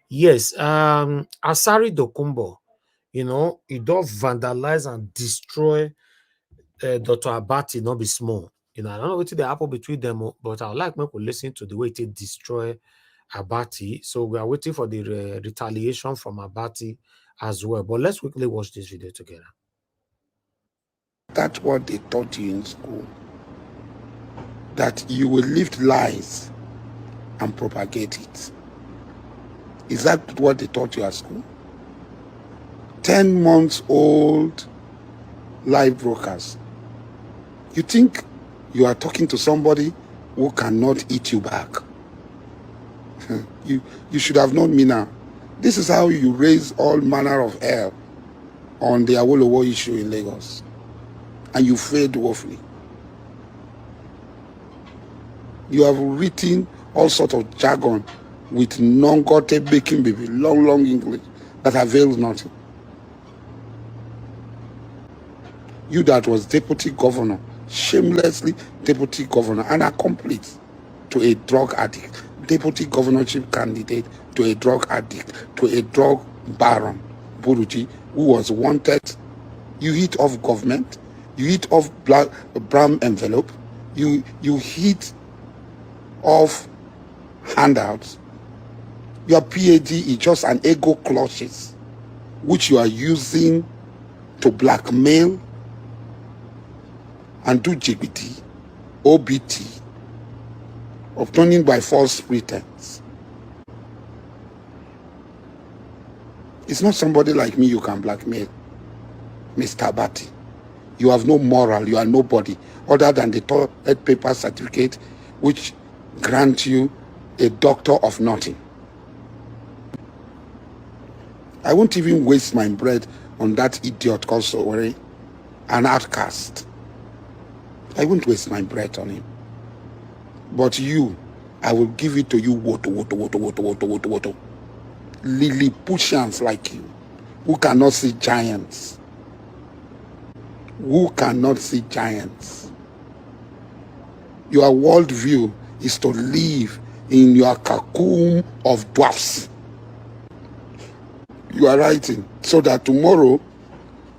Yes, Asari Dokunbo, you know, he does vandalize and destroy Dr. Abati, not be small. You know, I don't know what the happen between them, but I would like me to listen to the way they destroy Abati. So we are waiting for the retaliation from Abati as well. But let's quickly watch this video together. That's what they taught you in school. That you will lift lies and propagate it. Is that what they taught you at school? 10 months old live brokers. You think you are talking to somebody who cannot eat you back? You should have known me now. This is how you raise all manner of hell on the Awolowo issue in Lagos. And you failed woefully. You have written all sorts of jargon with non-gote baking baby, long English that avails nothing. You that was deputy governor, shamelessly deputy governor, and accomplice to a drug addict, deputy governorship candidate to a drug addict, to a drug baron, Buruji, who was wanted. You hit off government, you hit off brown envelope, you hit off handouts. Your PhD is just an ego clutches, which you are using to blackmail and do GPT, OBT, obtaining by false pretense. It's not somebody like me you can blackmail, Mr. Abati. You have no moral, you are nobody, other than the toilet paper certificate which grant you a doctor of nothing. I won't even waste my breath on that idiot called Sowore, an outcast. I won't waste my breath on him. But you, I will give it to you, woto. Lilliputians like you, who cannot see giants. Who cannot see giants. Your worldview is to live in your cocoon of dwarfs. You are writing so that tomorrow,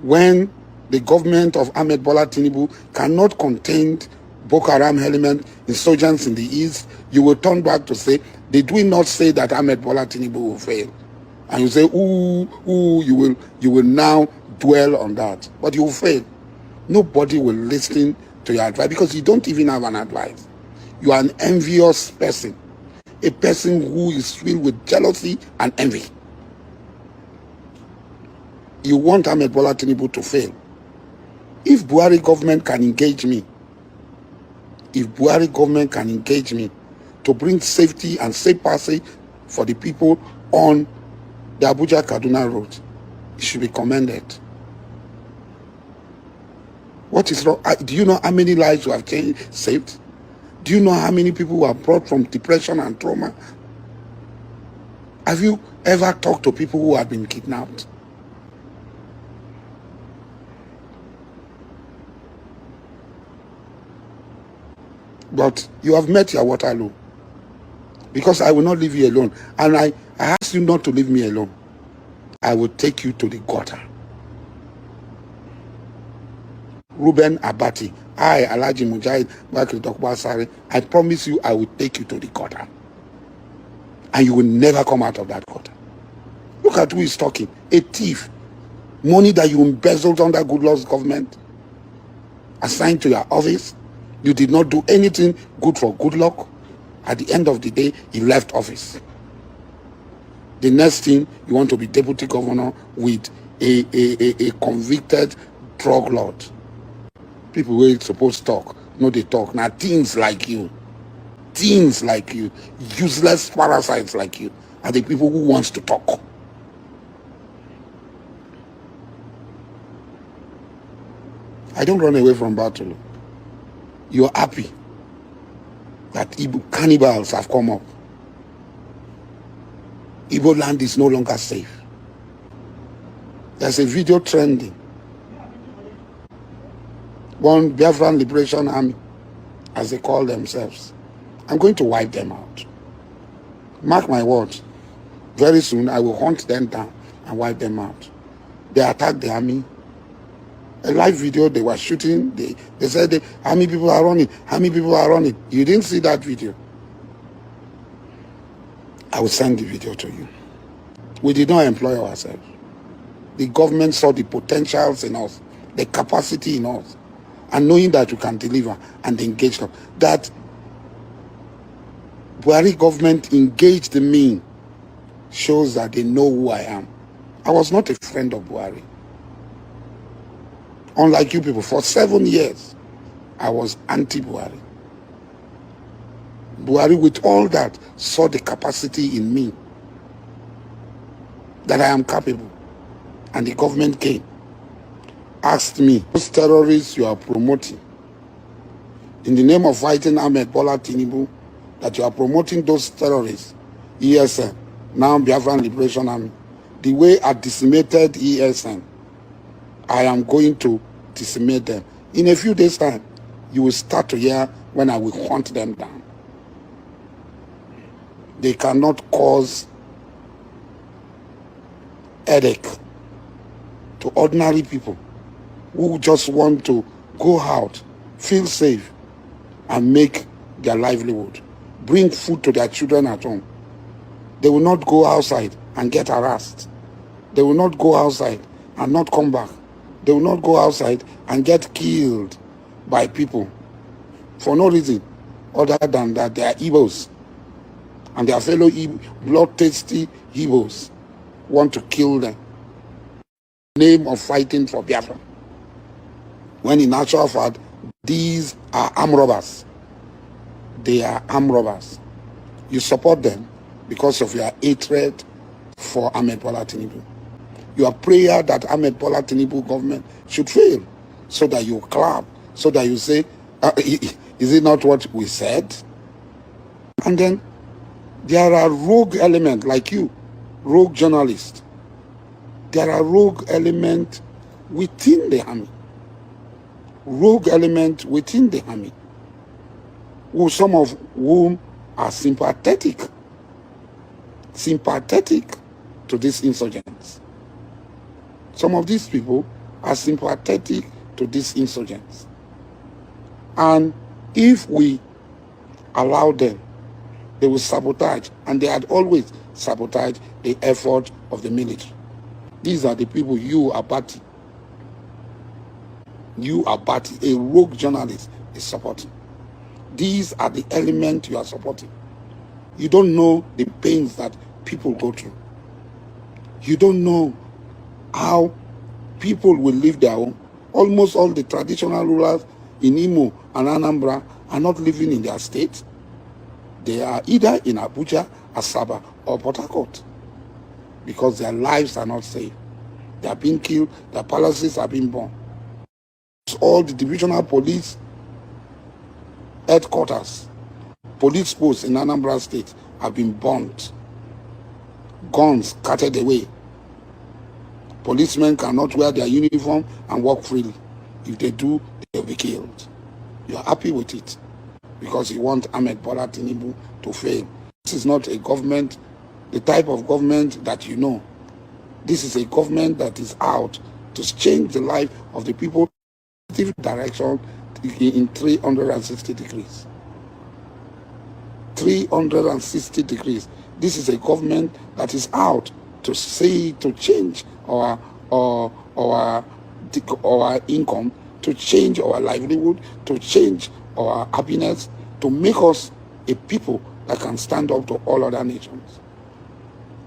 when the government of Ahmed Bola Tinubu cannot contain Boko Haram element insurgents in the east, you will turn back to say, did we not say that Ahmed Bola Tinubu will fail? And you say, you will now dwell on that. But you will fail. Nobody will listen to your advice because you don't even have an advice. You are an envious person. A person who is filled with jealousy and envy. You want Ahmed Bola Tinubu to fail. If Buhari government can engage me, to bring safety and safe passage for the people on the Abuja-Kaduna road, it should be commended. What is wrong? Do you know how many lives you have saved? Do you know how many people were brought from depression and trauma? Have you ever talked to people who have been kidnapped? But you have met your Waterloo. Because I will not leave you alone. And I ask you not to leave me alone. I will take you to the gutter. Ruben Abati, I, Alhaji Mujahid, Asari, I promise you I will take you to the gutter. And you will never come out of that gutter. Look at who is talking. A thief. Money that you embezzled under Goodluck's government, assigned to your office. You did not do anything good for Goodluck. At the end of the day, he left office. The next thing, you want to be deputy governor with a convicted drug lord. People who are supposed to talk, no, they talk. Now, teens like you, useless parasites like you, are the people who wants to talk. I don't run away from battle. You're happy that Igbo cannibals have come up. Igbo land is no longer safe. There's a video trending. One Biafran Liberation Army, as they call themselves. I'm going to wipe them out. Mark my words. Very soon, I will hunt them down and wipe them out. They attacked the army. A live video they were shooting, they said the army people are running, army people are running. You didn't see that video. I will send the video to you. We did not employ ourselves. The government saw the potentials in us, the capacity in us, and knowing that we can deliver and engage them. That Buhari government engaged me shows that they know who I am. I was not a friend of Buhari. Unlike you people, for 7 years, I was anti-Buhari. Buhari, with all that, saw the capacity in me, that I am capable. And the government came, asked me, those terrorists you are promoting, in the name of fighting Ahmed Bola Tinubu, that you are promoting those terrorists, ESN, now Biafran Liberation Army, the way I decimated ESN, I am going to decimate them. In a few days' time, you will start to hear when I will hunt them down. They cannot cause headache to ordinary people who just want to go out, feel safe, and make their livelihood, bring food to their children at home. They will not go outside and get harassed. They will not go outside and not come back. They will not go outside and get killed by people for no reason other than that they are Igbos and their fellow blood-thirsty Igbos want to kill them in the name of fighting for Biafra. When in actual fact, these are armed robbers. They are armed robbers. You support them because of your hatred for Ahmed Bola Tinubu. Your prayer that Ahmed Bola Tinubu government should fail, so that you clap, so that you say, is it not what we said? And then there are rogue elements like you, rogue journalists. There are rogue elements within the army. Rogue elements within the army, some of whom are sympathetic to these insurgents. Some of these people are sympathetic to these insurgents. And if we allow them, they will sabotage, and they had always sabotaged the effort of the military. These are the people you, Abati, a rogue journalist, is supporting. These are the elements you are supporting. You don't know the pains that people go through. You don't know how people will leave their home. Almost all the traditional rulers in Imo and Anambra are not living in their state. They are either in Abuja, Asaba, or Port Harcourt because their lives are not safe. They are being killed, their palaces are being burned. All the divisional police headquarters, police posts in Anambra State have been burnt. Guns carted away. Policemen cannot wear their uniform and walk freely. If they do, they'll be killed. You are happy with it because you want Ahmed Bola Tinubu to fail. This is not a government, the type of government that you know. This is a government that is out to change the life of the people in a positive direction in 360 degrees. 360 degrees. This is a government that is out to change our income, to change our livelihood, to change our happiness, to make us a people that can stand up to all other nations.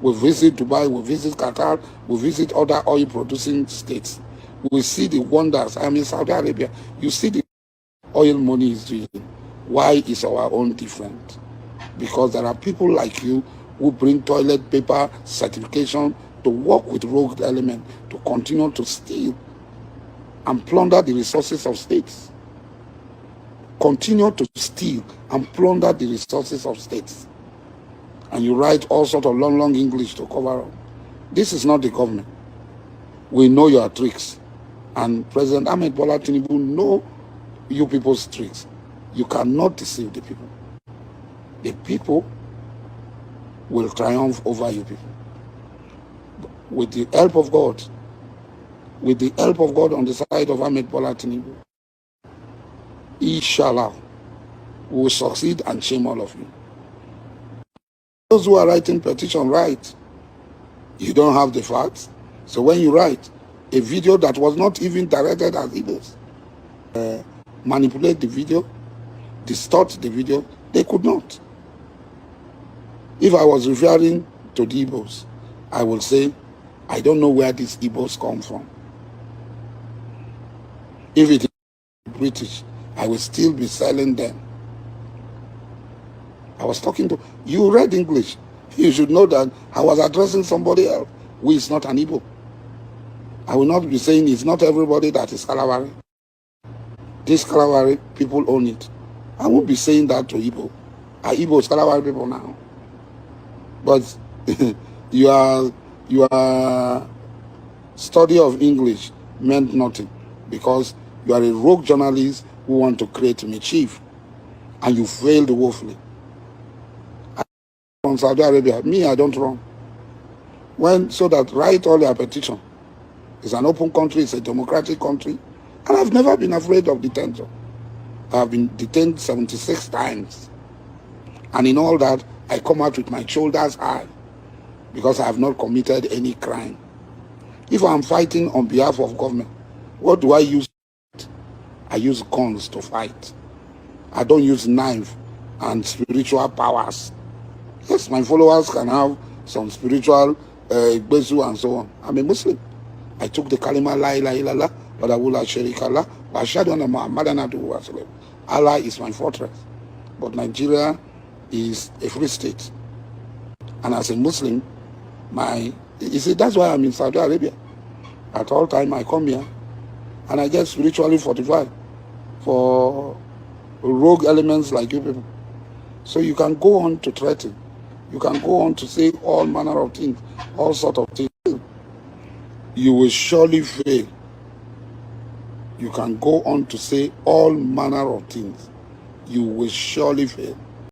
We visit Dubai, we visit Qatar, we visit other oil-producing states. We see the wonders. I'm in Saudi Arabia. You see the oil money is doing. Why is our own different? Because there are people like you who bring toilet paper certification to work with rogue elements to continue to steal and plunder the resources of states. Continue to steal and plunder the resources of states. And you write all sorts of long English to cover up. This is not the government. We know your tricks. And President Ahmed Bola Tinubu know you people's tricks. You cannot deceive the people. The people will triumph over you people. with the help of God, with the help of God on the side of Ahmed Bola Tinubu, inshallah, we will succeed and shame all of you. Those who are writing petition, write. You don't have the facts. So when you write a video that was not even directed at Igbos, manipulate the video, distort the video, they could not. If I was referring to the Igbos, I will say, I don't know where these Igbos come from. If it is British, I will still be selling them. I was talking to, you read English. You should know that I was addressing somebody else who is not an Igbo. I will not be saying it's not everybody that is Kalawari. This Kalawari, people own it. I won't be saying that to Igbo. Are Igbos Kalawari people now? But your study of English meant nothing because you are a rogue journalist who want to create mischief, and you failed woefully. From Saudi Arabia, me, I don't run. So that write all your petition. It's an open country, it's a democratic country, and I've never been afraid of detention. I've been detained 76 times. And in all that, I come out with my shoulders high because I have not committed any crime. If I'm fighting on behalf of government, what do I use? I use guns to fight. I don't use knife and spiritual powers. Yes, my followers can have some spiritual bezu and so on. I'm a Muslim. I took the kalima la ilaha illallah wa la sharika lah wa ashhadu anna Muhammadan abduhu wa rasuluh. Allah is my fortress. But is a free state. And as a Muslim, you see, that's why I'm in Saudi Arabia. At all time, I come here, and I get spiritually fortified for rogue elements like you people. So you can go on to threaten. You can go on to say all manner of things, all sort of things. You will surely fail. You can go on to say all manner of things. You will surely fail.